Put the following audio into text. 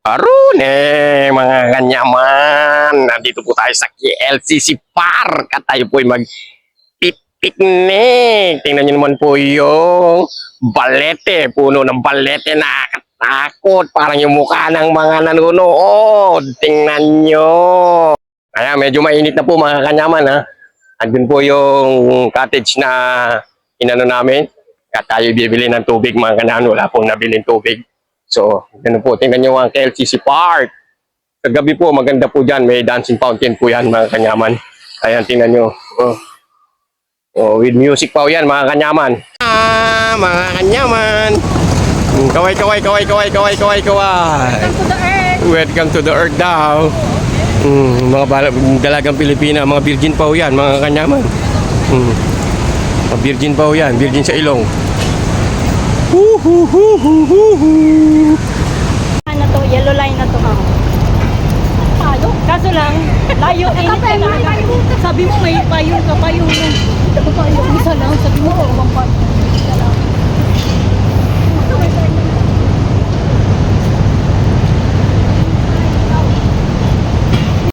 Arun mga kanyaman. Nandito po tayo sa KLCC Park at tayo po ay mag-picnic. Tingnan nyo naman po yung balete. Puno ng balete, nakakatakot. Parang yung mukha ng mga nanonood. Tingnan nyo. Kaya medyo mainit na po mga kanyaman ha. Andun po yung cottage na inano namin. At tayo bibili ng tubig mga kanyaman. Wala pong nabiling tubig. So, ganun po. Tingnan nyo ang KLCC Park. Kagabi po, maganda po dyan. May dancing fountain po yan, mga kanyaman. Ayan, tingnan nyo. With music pa yan, mga kanyaman. Mga kanyaman. Kaway, kaway, kaway, kaway, kaway, kaway, kaway. Welcome to the earth. Welcome to the earth daw. Mga dalagang Pilipina, mga virgin pa yan, mga kanyaman. Mga virgin pa yan, virgin sa ilong. Ano to, yellow line na to ha. Palo? Kaso lang, layo init ka na. Sabi mo may payong ka, payong lang. Payong isa lang.